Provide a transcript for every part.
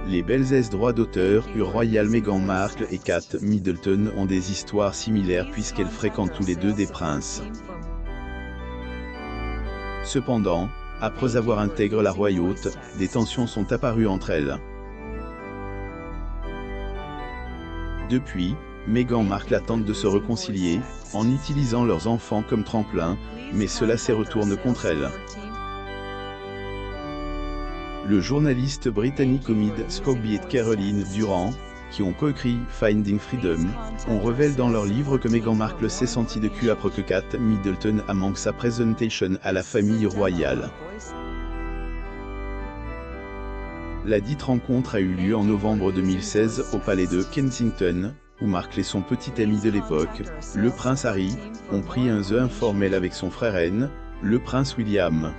Les belles droits d'auteur, Royal Meghan Markle et Kate Middleton ont des histoires similaires puisqu'elles fréquentent tous les deux des princes. Cependant, après avoir intégré la royauté, des tensions sont apparues entre elles. Depuis, Meghan Markle tente de se réconcilier, en utilisant leurs enfants comme tremplin, mais cela se retourne contre elle. Le journaliste britannique Omid Scobie et Caroline Durand, qui ont coécrit Finding Freedom, on révèle dans leur livre que Meghan Markle s'est sentie de cul après que Kate Middleton a manqué sa présentation à la famille royale. La dite rencontre a eu lieu en novembre 2016 au palais de Kensington, où Markle et son petit ami de l'époque, le prince Harry, ont pris un jeu informel avec son frère aîné, le prince William.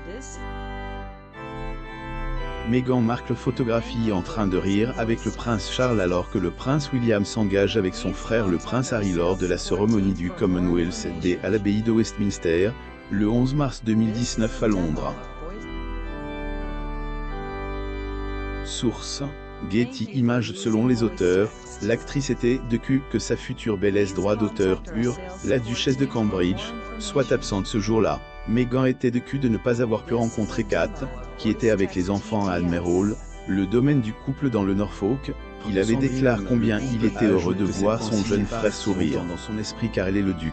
Meghan Markle photographie en train de rire avec le prince Charles alors que le prince William s'engage avec son frère le prince Harry lors de la cérémonie du Commonwealth Day à l'abbaye de Westminster, le 11 mars 2019 à Londres. Source: Getty Images. Selon les auteurs, l'actrice était de cul que sa future belle droit d'auteur, la duchesse de Cambridge, soit absente ce jour-là. Meghan était de cul de ne pas avoir pu rencontrer Kate, qui était avec les enfants à Almer Hall, le domaine du couple dans le Norfolk. Il avait déclaré combien il était heureux de voir son jeune frère sourire dans son esprit car elle est le duc.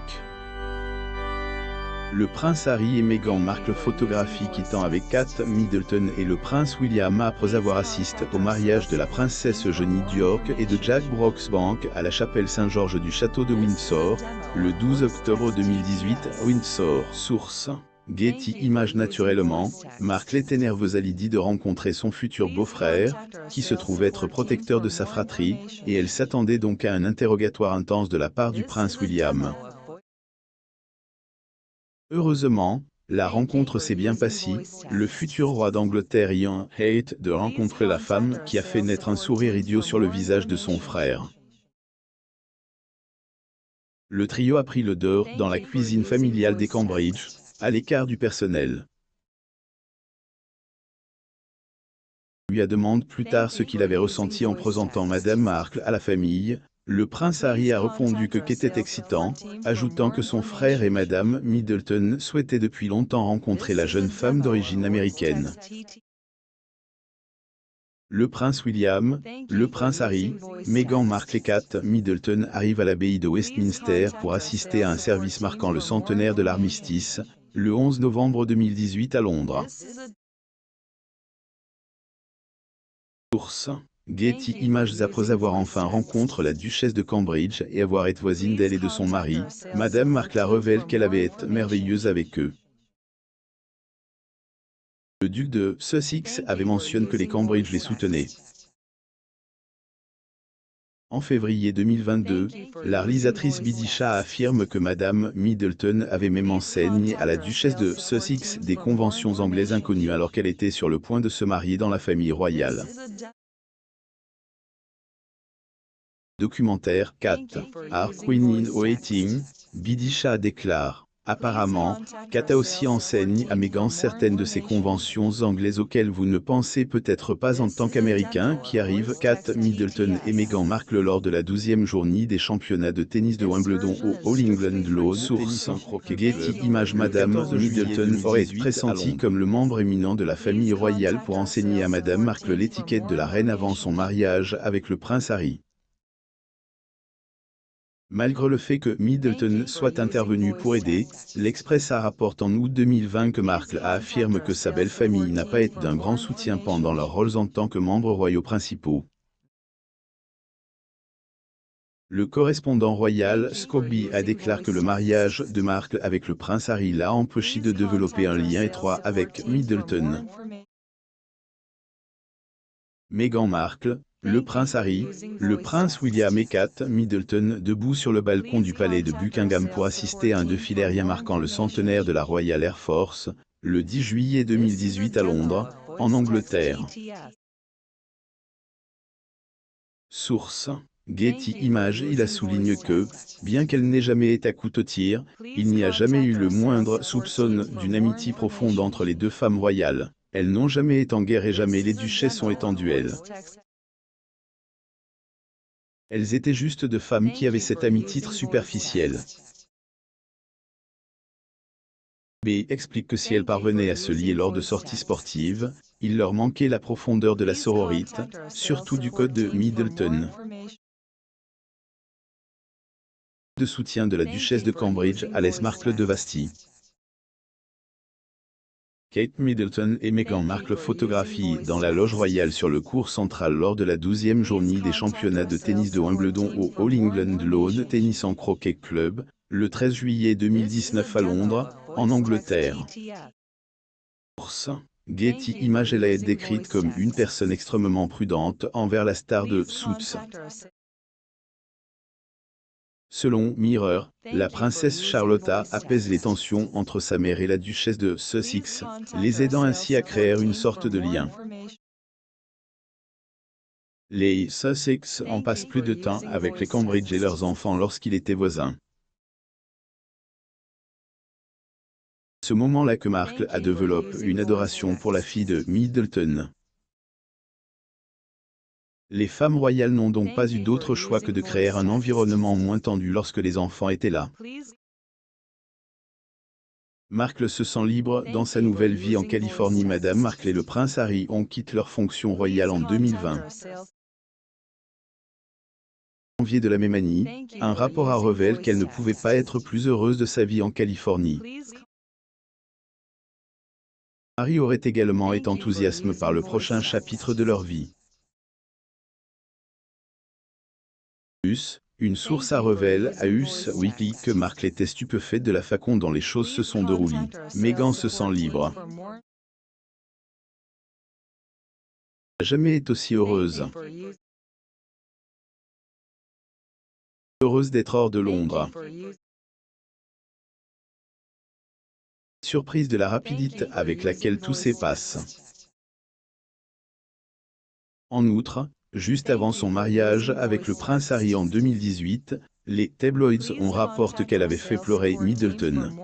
Le prince Harry et Meghan Markle photographie quittant avec Kate Middleton et le prince William après avoir assisté au mariage de la princesse Eugénie d'York et de Jack Brooksbank à la chapelle Saint-Georges du château de Windsor, le 12 octobre 2018 à Windsor. Source: Getty Images. Naturellement, Markle était nerveuse à l'idée de rencontrer son futur beau-frère, qui se trouve être protecteur de sa fratrie, et elle s'attendait donc à un interrogatoire intense de la part du prince William. Heureusement, la rencontre s'est bien passée, le futur roi d'Angleterre ayant hâte de rencontrer la femme qui a fait naître un sourire idiot sur le visage de son frère. Le trio a pris le dehors dans la cuisine familiale des Cambridge, à l'écart du personnel. Lui a demandé plus tard ce qu'il avait ressenti en présentant Madame Markle à la famille. Le prince Harry a répondu que qu'était excitant, ajoutant que son frère et Madame Middleton souhaitaient depuis longtemps rencontrer la jeune femme d'origine américaine. Le prince William, le prince Harry, Meghan Markle et Kate Middleton arrivent à l'abbaye de Westminster pour assister à un service marquant le centenaire de l'armistice, le 11 novembre 2018 à Londres. Source: Getty Images. Après avoir enfin rencontré la duchesse de Cambridge et avoir été voisine d'elle et de son mari, Madame Markle a révélé qu'elle avait été merveilleuse avec eux. Le duc de Sussex avait mentionné que les Cambridge les soutenaient. En février 2022, la réalisatrice Bidisha affirme que Madame Middleton avait même enseigné à la duchesse de Sussex des conventions anglaises inconnues alors qu'elle était sur le point de se marier dans la famille royale. Documentaire 4. Are Queen in Waiting, Bidisha déclare. Apparemment, Kate aussi enseigne à Meghan certaines de ces conventions anglaises auxquelles vous ne pensez peut-être pas en tant qu'Américain qui arrive. Kate Middleton et Meghan Markle lors de la 12e journée des championnats de tennis de Wimbledon au All England Lawn. Source: Getty Images. Madame Middleton aurait été pressentie comme le membre éminent de la famille royale pour enseigner à Madame Markle l'étiquette de la reine avant son mariage avec le prince Harry. Malgré le fait que Middleton soit intervenu pour aider, l'Express rapporte en août 2020 que Markle affirme que sa belle famille n'a pas été d'un grand soutien pendant leurs rôles en tant que membres royaux principaux. Le correspondant royal Scobie a déclaré que le mariage de Markle avec le prince Harry l'a empêché de développer un lien étroit avec Middleton. Meghan Markle, le prince Harry, le prince William et Kate Middleton debout sur le balcon du palais de Buckingham pour assister à un défilé aérien marquant le centenaire de la Royal Air Force, le 10 juillet 2018 à Londres, en Angleterre. Source: Getty Images. Il a souligné que, bien qu'elle n'ait jamais été à couteau tir, il n'y a jamais eu le moindre soupçon d'une amitié profonde entre les deux femmes royales. Elles n'ont jamais été en guerre et jamais les duchesses ont été en duel. Elles étaient juste deux femmes qui avaient cet ami-titre superficiel. B explique que si elles parvenaient à se lier lors de sorties sportives, il leur manquait la profondeur de la sororite, surtout du code de Middleton. De soutien de la duchesse de Cambridge, Alice Markle de Vasti. Kate Middleton et Meghan Markle photographient dans la loge royale sur le court central lors de la 12e journée des championnats de tennis de Wimbledon au All England Lawn Tennis and Croquet Club, le 13 juillet 2019 à Londres, en Angleterre. Getty Images elle a été décrite comme une personne extrêmement prudente envers la star de Suits. Selon Mirror, la princesse Charlotta apaise les tensions entre sa mère et la duchesse de Sussex, les aidant ainsi à créer une sorte de lien. Les Sussex en passent plus de temps avec les Cambridge et leurs enfants lorsqu'ils étaient voisins. Ce moment-là que Markle a développé une adoration pour la fille de Middleton. Les femmes royales n'ont donc pas eu d'autre choix que de créer un environnement moins tendu lorsque les enfants étaient là. Markle se sent libre dans sa nouvelle vie en Californie. Madame Markle et le prince Harry ont quitté leur fonction royale en 2020. En janvier de la même année, un rapport a révélé qu'elle ne pouvait pas être plus heureuse de sa vie en Californie. Harry aurait également été enthousiasmé par le prochain chapitre de leur vie. Une source a révélé à Us Weekly que Markle était stupéfaite de la façon dont les choses se sont déroulées. Meghan se sent libre. Jamais été aussi heureuse. Heureuse d'être hors de Londres. Surprise de la rapidité avec laquelle tout se passe. En outre, juste avant son mariage avec le prince Harry en 2018, les tabloïds ont rapporté qu'elle avait fait pleurer Middleton.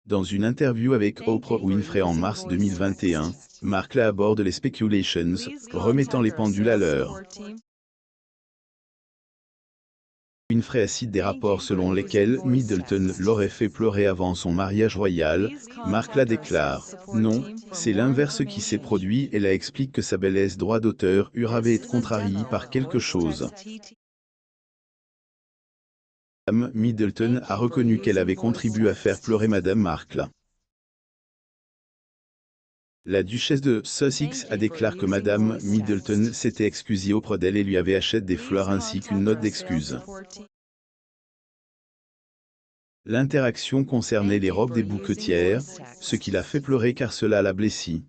Dans une interview avec Oprah Winfrey en mars 2021, Markle aborde les speculations, remettant les pendules à l'heure. Winfrey cite des rapports selon lesquels Middleton l'aurait fait pleurer avant son mariage royal. Markle déclare « Non, c'est l'inverse qui s'est produit » et la explique que sa belle droit d'auteur avait été contrarié par quelque chose. Madame Middleton a reconnu qu'elle avait contribué à faire pleurer Madame Markle. La duchesse de Sussex a déclaré que Madame Middleton s'était excusée auprès d'elle et lui avait acheté des fleurs ainsi qu'une note d'excuse. L'interaction concernait les robes des bouquetières, ce qui l'a fait pleurer car cela l'a blessée.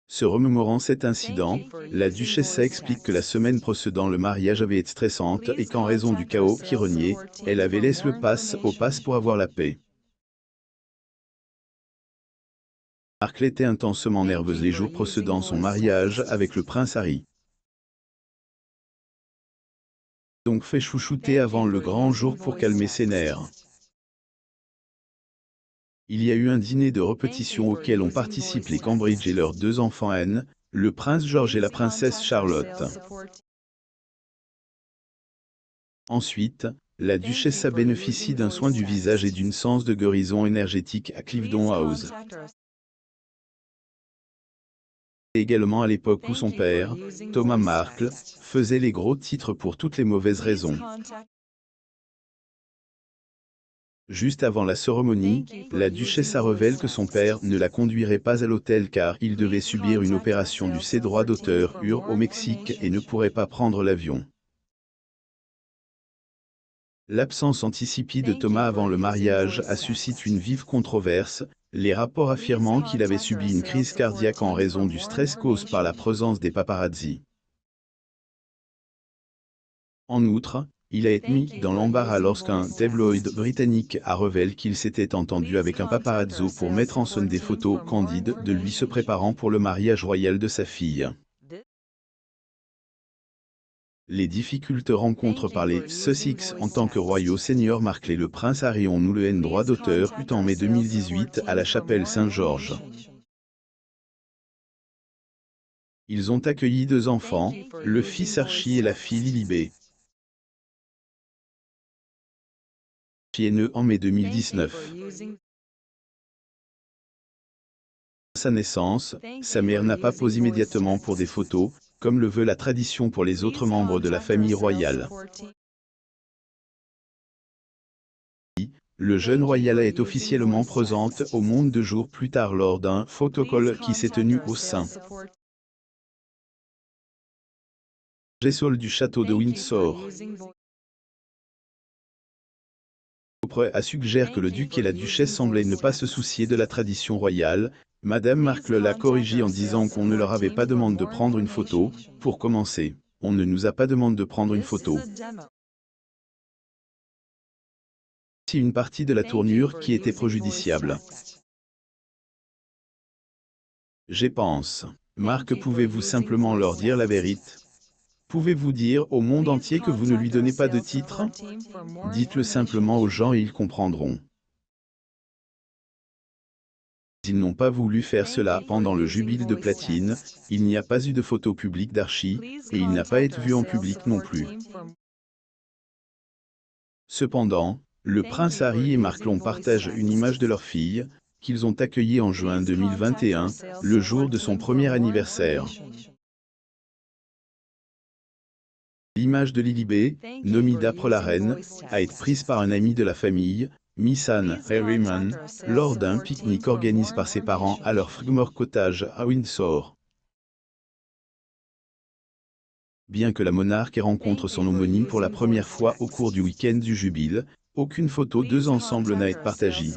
Se remémorant cet incident, la duchesse explique que la semaine précédant le mariage avait été stressante et qu'en raison du chaos qui régnait, elle avait laissé le pass au pass pour avoir la paix. Markle était intensément nerveuse les jours précédant son mariage avec le prince Harry. Donc fait chouchouter avant le grand jour pour calmer ses nerfs. Il y a eu un dîner de répétition auquel ont participé les Cambridge et leurs deux enfants Anne, le prince George et la princesse Charlotte. Ensuite, la duchesse a bénéficié d'un soin du visage et d'une séance de guérison énergétique à Cliveden House. Également à l'époque où son père, Thomas Markle, faisait les gros titres pour toutes les mauvaises raisons. Juste avant la cérémonie, la duchesse a révélé que son père ne la conduirait pas à l'hôtel car il devait subir une opération du ses droits d'auteur au Mexique et ne pourrait pas prendre l'avion. L'absence anticipée de Thomas avant le mariage a suscité une vive controverse, les rapports affirmant qu'il avait subi une crise cardiaque en raison du stress causé par la présence des paparazzi. En outre, il a été mis dans l'embarras lorsqu'un tabloïd britannique a révélé qu'il s'était entendu avec un paparazzo pour mettre en scène des photos candides de lui se préparant pour le mariage royal de sa fille. Les difficultés rencontrées par les Sussex en tant que royaux seniors Markle et le prince Harry ont eu le droit d'auteur en mai 2018 à la chapelle Saint-Georges. Ils ont accueilli 2 enfants, le fils Archie et la fille Lilibet. Archie est né en mai 2019. À sa naissance, sa mère n'a pas posé immédiatement pour des photos, comme le veut la tradition pour les autres membres de la famille royale. Le jeune royal est officiellement présente au monde 2 jours plus tard lors d'un photocall qui s'est tenu au sein Gessol du château de Windsor. Oprah a suggéré que le duc et la duchesse semblaient ne pas se soucier de la tradition royale. Madame Markle l'a corrigé en disant qu'on ne leur avait pas demandé de prendre une photo. Pour commencer, on ne nous a pas demandé de prendre une photo. C'est une partie de la tournure qui était préjudiciable. Je pense. Marc, pouvez-vous simplement leur dire la vérité? Pouvez-vous dire au monde entier que vous ne lui donnez pas de titre? Dites-le simplement aux gens et ils comprendront. Ils n'ont pas voulu faire cela pendant le jubilé de platine, il n'y a pas eu de photo publique d'Archie, et il n'a pas été vu en public non plus. Cependant, le prince Harry et Mark Long partagent une image de leur fille, qu'ils ont accueillie en juin 2021, le jour de son premier anniversaire. L'image de Lilibet, nommée d'après la reine, a été prise par un ami de la famille, Miss Anne Harriman, lors d'un pique-nique organisé par ses parents à leur Frogmore Cottage à Windsor. Bien que la monarque rencontre son homonyme pour la première fois au cours du week-end du Jubile, aucune photo d'eux ensemble n'a été partagée.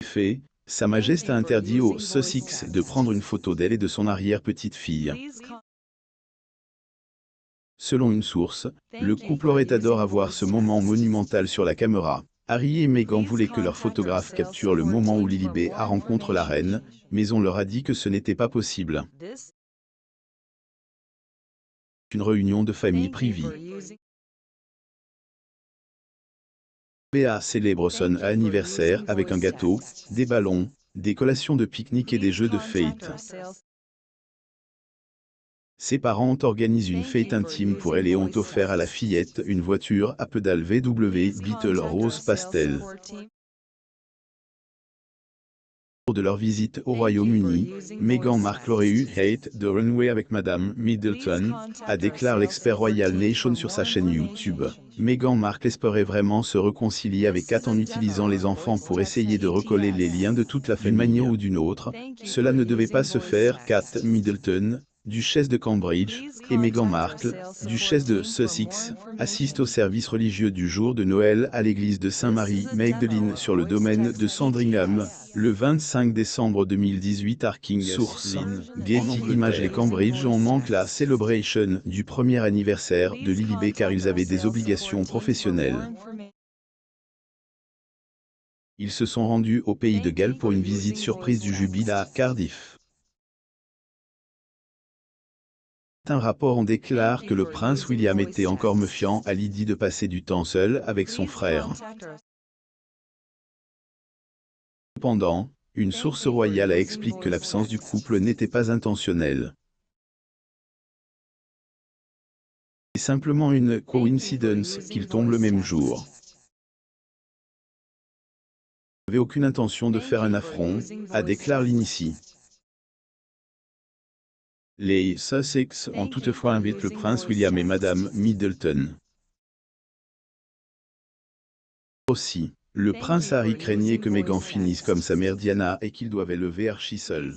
En effet, Sa Majesté a interdit aux Sussex de prendre une photo d'elle et de son arrière-petite-fille. Selon une source, le couple aurait adoré avoir ce moment monumental sur la caméra. Harry et Meghan voulaient que leur photographe capture le moment où Lilibet a rencontré la reine, mais on leur a dit que ce n'était pas possible. Une réunion de famille privée. Béa célèbre son anniversaire avec un gâteau, des ballons, des collations de pique-nique et des jeux de fête. Ses parents ont organisé une fête intime pour elle et ont offert à la fillette une voiture à pédales VW Beetle rose pastel. Lors de leur visite au Royaume-Uni, Meghan Markle aurait eu hate de runway avec Madame Middleton, a déclaré l'expert Royal Nation sur sa chaîne YouTube. Meghan Markle espérait vraiment se réconcilier avec Kate en utilisant les enfants pour essayer de recoller les liens de toute la famille. D'une manière ou d'une autre, cela ne devait pas se faire. Kate Middleton, duchesse de Cambridge, et Meghan Markle, duchesse de Sussex, assistent au service religieux du jour de Noël à l'église de Saint-Marie-Magdalene sur le domaine de Sandringham, le 25 décembre 2018. Arking Source. Getty Images. Les Cambridge ont manqué la célébration du premier anniversaire de Lilibet car ils avaient des obligations professionnelles. Ils se sont rendus au pays de Galles pour une visite surprise du Jubilé à Cardiff. Un rapport en déclare que le prince William était encore méfiant à l'idée de passer du temps seul avec son frère. Cependant, une source royale a expliqué que l'absence du couple n'était pas intentionnelle. C'est simplement une coïncidence qu'ils tombent le même jour. Je n'avais aucune intention de faire un affront, a déclaré l'initié. Les Sussex ont toutefois invité le prince William et Madame Middleton. Aussi, le prince Harry craignait que Meghan finisse comme sa mère Diana et qu'il doive élever Archie seul.